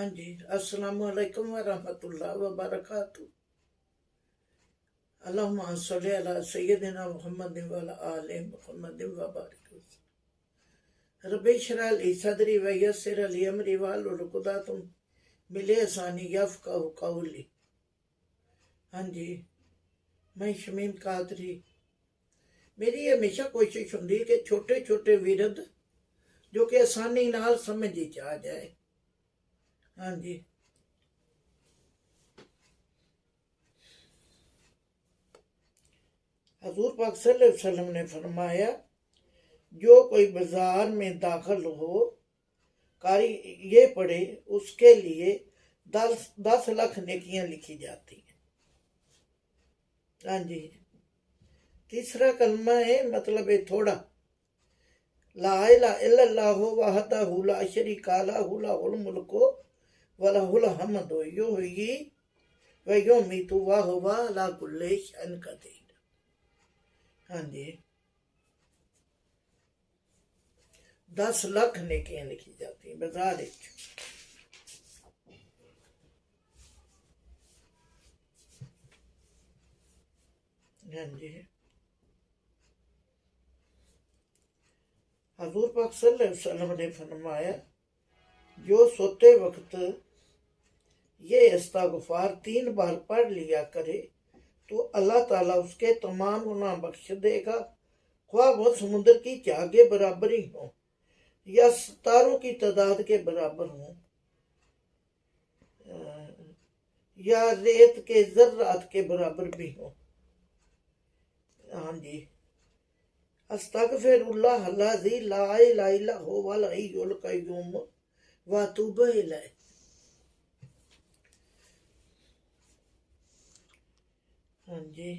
हाँ जी, अस्सलामु अलैकुम व रहमतुल्लाह व बरकातहू। अल्लाहुम्मा सल्लि अला सय्यिदिना मुहम्मदिन व अला आलि मुहम्मदिन व बारिक वसल्लम। रब्बि इश्रह ली सदरी व यस्सिर ली अमरी वाहलुल उक़दतम मिन लिसानी यफ़क़हू क़ौली। हाँ जी, मैं शमीम कादरी। मेरी हमेशा कोशिश होंदी कि छोटे छोटे विरद जो कि आसानी नाल समझ विच आ जाए। हाँ जी, हजूर पाक सल्लल्लाहु अलैहि वसल्लम ने फरमाया, जो कोई बाजार में दाखिल हो, कारी ये पढ़े, उसके लिए 10 लाख नेकियां लिखी जाती हैं। हाँ जी, तीसरा कलमा है, मतलब है थोड़ा, ला इलाहा इल्लल्लाहु वहदहु ला शरीका लहु लहुल मुल्कु व लहुल हम्दु युहयी व युमीतु व हुवा अला कुल्लि शैइन कदीर। हाँ जी, 10 लाख नेकियां लिखी जाती हैं बाजार विच। हाँ जी, हजूर पाक सल्लल्लाहु अलैहि वसल्लम ने फरमाया, जो सोते वक्त ये इस्तग़फ़ार 3 बार पढ़ लिया करे तो अल्लाह ताला उसके तमाम गुनाह बख्श देगा, ख्वाह वो समुद्र की चाह के बराबर ही हो या सितारों की तादाद के बराबर हो या रेत के ज़र्रात के बराबर भी हो। हाँ जी, अस्तग़फ़िरुल्लाह अल्लज़ी ला इलाहा इल्ला हुवल हय्युल क़य्यूम व अतूबु इलैह। हाँ जी,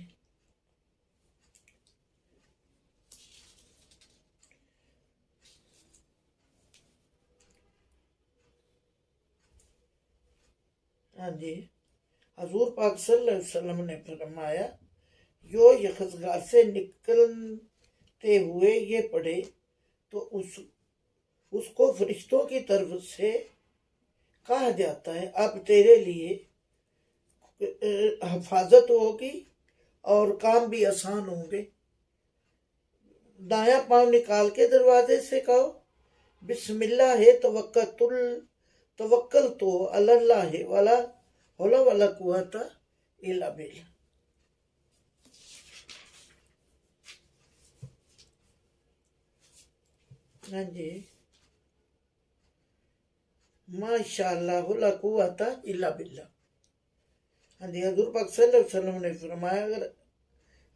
हाँ जी, हजूर पाक सल्लल्लाहु अलैहि वसल्लम ने फरमाया, जो यखज़गार से निकलते हुए ये पढ़े तो उसको फरिश्तों की तरफ से कहा जाता है, अब तेरे लिए हिफाजत होगी और काम भी आसान होंगे। दाया पांव निकाल के दरवाजे से कहो, बिस्मिल्लाह है तवक्कल तो अल्लाह है वाला हौला वाला कुव्वता इल्ला बिल्लाह। हाँ जी, माशाअल्लाह ला कुव्वता इल्ला बिल्लाह। हाँ जी, हजूर पाक सल्लल्लाहु अलैहि वसल्लम ने फरमाया, अगर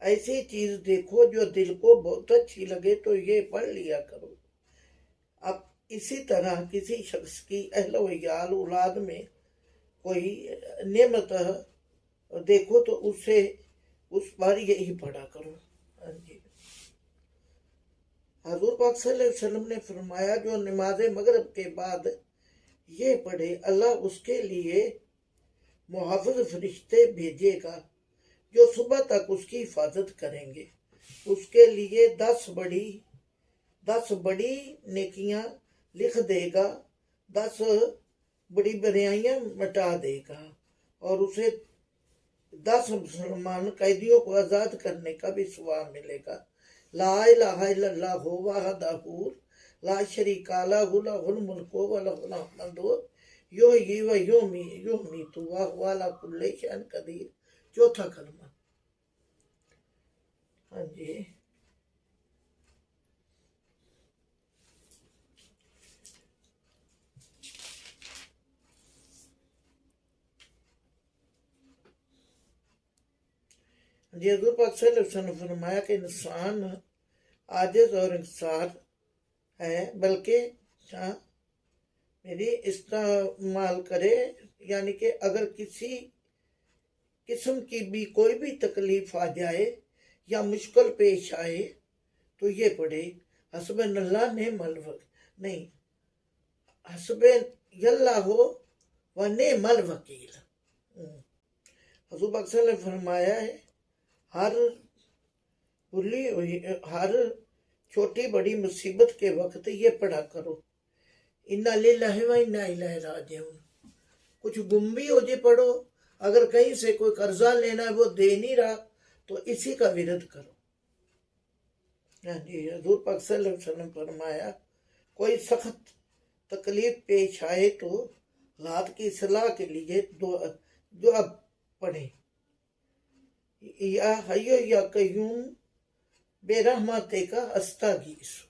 ऐसी चीज देखो जो दिल को बहुत अच्छी लगे तो ये पढ़ लिया करो। अब इसी तरह किसी शख्स की अहल व इयाल औलाद में कोई नेमत देखो तो उसे उस पर यही पढ़ा करो। हाँ जी, हजूर पाक सल्लल्लाहु अलैहि वसल्लम ने फरमाया, जो नमाज मगरिब के बाद ये पढ़े, अल्लाह उसके लिए मुहाफ़िज़ फरिश्ते भेजेगा जो सुबह तक उसकी हिफाजत करेंगे। उसके लिए 10 बड़ी नेकियां लिख देगा, 10 बड़ी बुराइयां मिटा देगा और उसे 10 मुसलमान कैदियों को आज़ाद करने का भी सवाब मिलेगा। ला इलाहा इल्लल्लाहु वहदहु ला शरीका लहु लहुल मुल्कु व लहुल हम्दु युहयी व युमीतु व हुवा अला कुल्लि शैइन कदीर। चौथा कलमा। हाँ जी, हजूर पाक सल्लल्लाहु अलैहि वसल्लम ने फरमाया कि इंसान आजिज़ और इंकसार है, बल्कि मेरी इस्तेमाल करे, यानी कि अगर किसी किस्म की भी कोई भी तकलीफ आ जाए या मुश्किल पेश आए तो ये पढ़े, हस्बुनल्लाह निअमल वकील, नहीं, हस्बुनल्लाहु व निअमल वकील। हजूर पाक सल्लल्लाहु अलैहि वसल्लम ने फरमाया है, हर छोटी बड़ी मुसीबत के वक्त ये पढ़ा करो, इन्ना लिल्लाहि व इन्ना इलैहि राजिऊन। कुछ गुम भी हो जे पढ़ो, अगर कहीं से कोई कर्जा लेना है वो दे नहीं रहा तो इसी का विरोध करो। हाँ जी, हजूर पाक सल्लल्लाहु अलैहि वसल्लम फरमाया, कोई सख्त तकलीफ पेश आए तो रात की सलाह के लिए दुआ पढ़े, या हय्यो या कय्यूम बेरहमते का अस्तागीसु।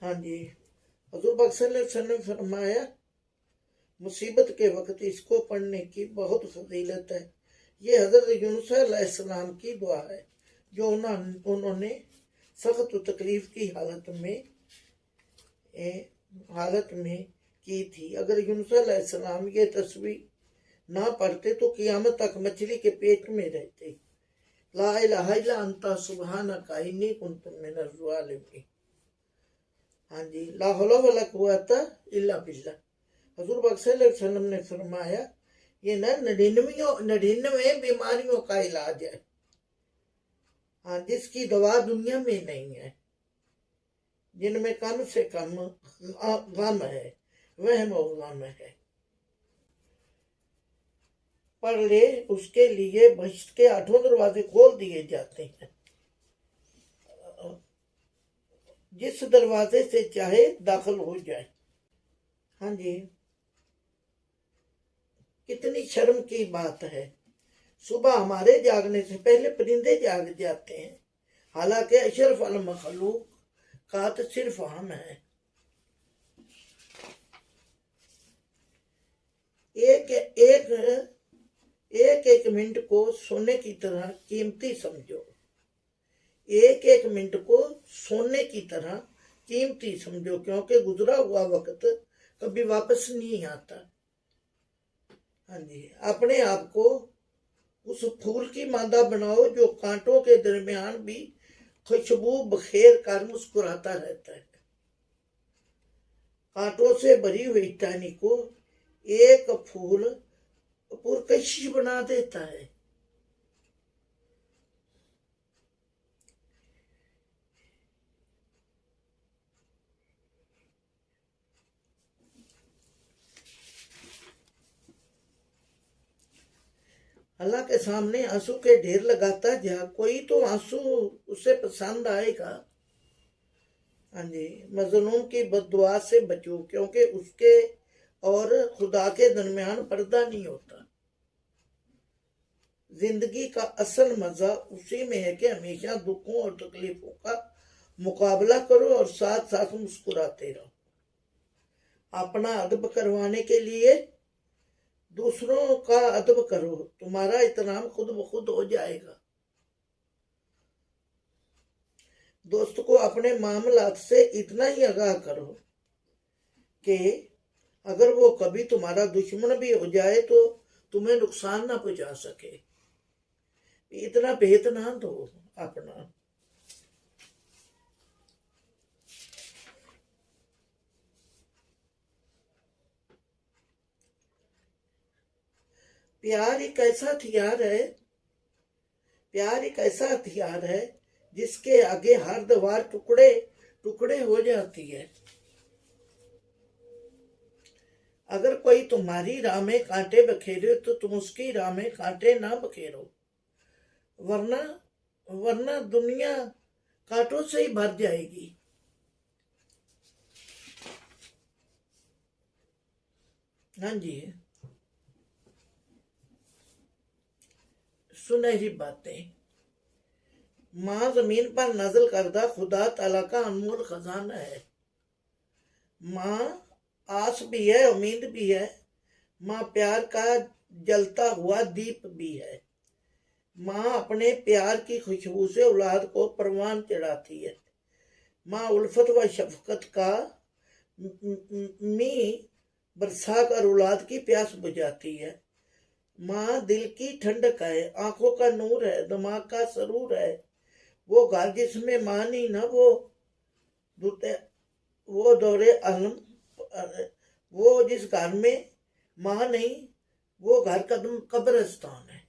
हाँ जी, हजूर पाक सल्लल्लाहु अलैहि वसल्लम फरमाया, मुसीबत के वक्त इसको पढ़ने की बहुत फजीलत है। ये हजरत यूनुस अलैहिस्सलाम की दुआ है जो उन्होंने सख्त तकलीफ की हालत में की थी। अगर यूनुस अलैहिस्सलाम ये तस्वीर ना पढ़ते तो क़यामत तक मछली के पेट में रहते। ला इलाहा इल्ला अंता सुब्हानका इन्नी कुन्तु मिनज़ ज़ालिमीन। हाँ जी, ला हौला वला कुव्वता इल्ला बिल्लाह। हजूर पाक सल्लल्लाहु अलैहि वसल्लम ने फरमाया, ये ना 99 बीमारियों का इलाज है, हाँ, जिसकी दवा दुनिया में नहीं है, जिनमें कम से कम गम है, वहम और गम है। पढ़ ले, उसके लिए बहिश्त के 8 दरवाजे खोल दिए जाते हैं, जिस दरवाजे से चाहे दाखिल हो जाए। हाँ जी, कितनी शर्म की बात है, सुबह हमारे जागने से पहले परिंदे जाग जाते हैं, हालांकि अशरफ अल मखलूक का तो सिर्फ हम है। एक मिनट को सोने की तरह कीमती समझो, एक मिनट को सोने की तरह कीमती समझो, क्योंकि गुजरा हुआ वक्त कभी वापस नहीं आता। हाँ जी, अपने आप को उस फूल की मादा बनाओ जो कांटों के दरमियान भी खुशबू बखेर कर मुस्कुराता रहता है। कांटों से भरी हुई टहनी को एक फूल पुरकशिश बना देता है। अल्लाह के सामने आंसू के ढेर लगाता जा, कोई तो आंसू उसे पसंद आएगा। हाँ जी, मजलूम की बद्दुआ से बचो, क्योंकि उसके और खुदा के दरमियान पर्दा नहीं होता। जिंदगी का असल मजा उसी में है कि हमेशा दुखों और तकलीफों का मुकाबला करो और साथ साथ मुस्कुराते रहो। अपना अदब करवाने के लिए दूसरों का अदब करो, तुम्हारा एहतराम खुद ब खुद हो जाएगा। दोस्त को अपने मामलात से इतना ही आगाह करो कि अगर वो कभी तुम्हारा दुश्मन भी हो जाए तो तुम्हें नुकसान ना पहुंचा सके। इतना भेद ना दो अपना। प्यार एक ऐसा हथियार है जिसके आगे हर दीवार टुकड़े टुकड़े हो जाती है। अगर कोई तुम्हारी राह में कांटे बखेरे तो तुम उसकी राह में कांटे ना बखेरो, वरना दुनिया कांटों से ही भर जाएगी। हाँ जी, सुनहरी बातें। माँ जमीन पर नाज़िल करदा खुदा ताला का अनमोल खजाना है। माँ आस भी है, उम्मीद भी है, माँ प्यार का जलता हुआ दीप भी है। माँ अपने प्यार की खुशबू से औलाद को परवान चढ़ाती है। माँ उल्फत व शफकत का मी बरसा कर औलाद की प्यास बुझाती है। माँ दिल की ठंडक है, आंखों का नूर है, दिमाग का सरूर है। वो घर जिसमें माँ नहीं ना वो दौरे आलम, वो जिस घर में माँ नहीं वो घर कब्रिस्तान है।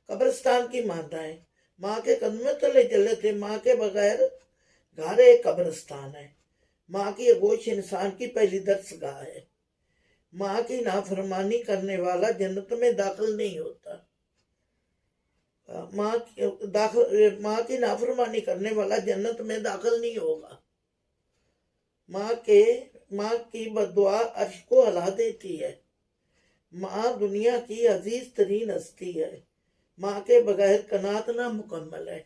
कब्रिस्तान की माता है, माँ के कदमों तले चले थे। माँ के बगैर घर एक कब्रिस्तान है। माँ की आगोश इंसान की पहली दरसगाह है। माँ की नाफरमानी करने वाला जन्नत में दाखिल नहीं होता। माँ की नाफरमानी करने वाला जन्नत में दाखिल नहीं होगा। माँ की बद्दुआ अर्श को हिला देती है। माँ दुनिया की अजीज तरीन हस्ती है। माँ के बगैर कनात ना मुकम्मल है।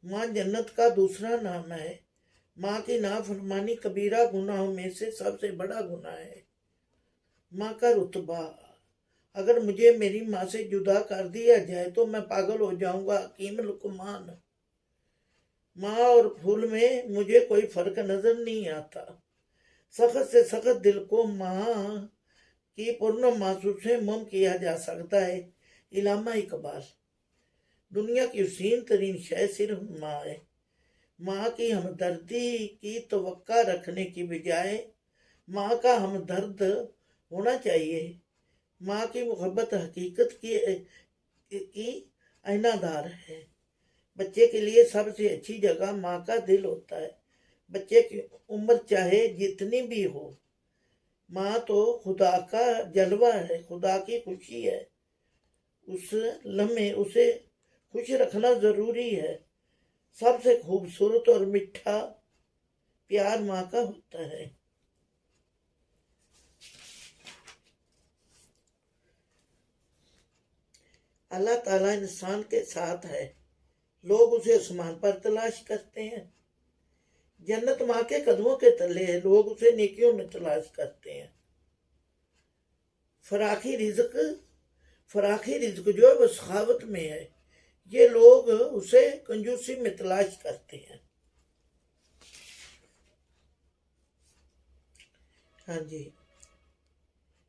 माँ जन्नत का दूसरा नाम है। माँ की नाफरमानी कबीरा गुनाहों में से सबसे बड़ा गुनाह है। माँ का रुतबा, अगर मुझे मेरी माँ से जुदा कर दिया जाए तो मैं पागल हो जाऊंगा। हकीम लुकमान। माँ और फूल में मुझे कोई फर्क नजर नहीं आता। सख्त से सख्त दिल को माँ की पूर्ण महसूस से मुम किया जा सकता है। इलामा इकबाल। दुनिया की हसीन तरीन शय सिर्फ माँ है। माँ की हमदर्दी की तवक्का रखने की बजाय माँ का हमदर्द होना चाहिए। माँ की मोहब्बत हकीकत की आईनादार है। बच्चे के लिए सबसे अच्छी जगह माँ का दिल होता है। बच्चे की उम्र चाहे जितनी भी हो, माँ तो खुदा का जलवा है, खुदा की खुशी है। उस लम्हे उसे खुश रखना जरूरी है। सबसे खूबसूरत और मीठा प्यार माँ का होता है। अल्लाह ताला इंसान के साथ है। लोग उसे आसमान पर तलाश करते हैं। जन्नत माँ के कदमों के तले है। लोग उसे नेकियों में तलाश करते हैं। फराखी रिज्क जो है वो सखावत में है। ये लोग उसे कंजूसी में तलाश करते हैं। हाँ जी,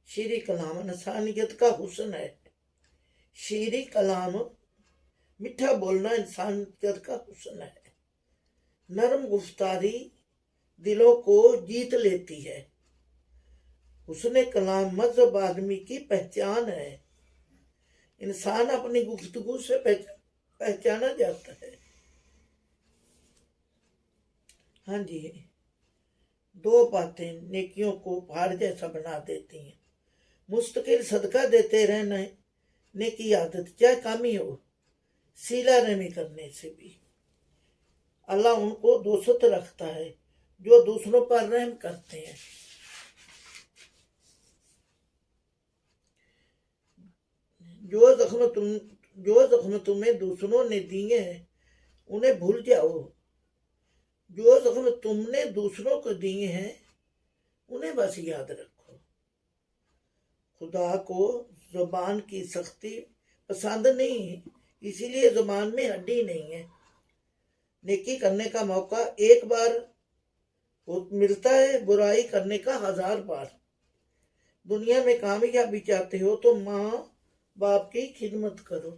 शीरी कलाम इंसानियत का हुस्न है। शीरी कलाम मीठा बोलना इंसानियत का हुस्न है। नरम गुफ्तारी दिलों को जीत लेती है। हुस्न कलाम मजहब आदमी की पहचान है। इंसान अपनी गुफ्तगू से पहचाना जाता है। हाँ जी, दो बातें नेकियों को पहाड़ जैसा बना देती हैं। मुस्तकिल सदका देते रहना नेकी आदत, चाहे कामी हो, सीला रहमी करने से भी अल्लाह उनको दोस्त रखता है जो दूसरों पर रहम करते हैं। जो जख्म तुम्हें दूसरों ने दिए हैं उन्हें भूल जाओ। जो जख्म तुमने दूसरों को दिए हैं उन्हें बस याद रखो। खुदा को जुबान की सख्ती पसंद नहीं, इसीलिए जुबान में हड्डी नहीं है। नेकी करने का मौका एक बार मिलता है, बुराई करने का 1000 बार। दुनिया में कामयाबी चाहते हो तो माँ बाप की खिदमत करो।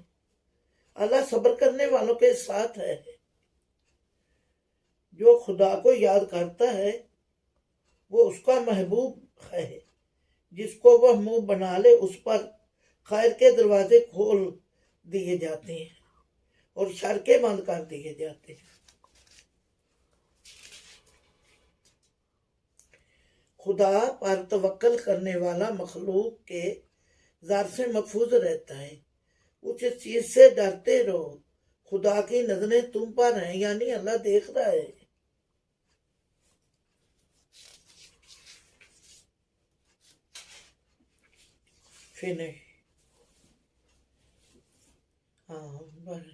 अल्लाह सब्र करने वालों के साथ है। जो खुदा को याद करता है वो उसका महबूब है। जिसको वह मुंह बना ले उस पर खैर के दरवाजे खोल दिए जाते हैं और शर के बंद कर दिए जाते हैं। खुदा पर तवक्कल करने वाला मखलूक के ज़र से महफूज रहता है। उस चीज से डरते रहो, खुदा की नजरें तुम पर हैं, यानी अल्लाह देख रहा है। फिनिश। हाँ, बस।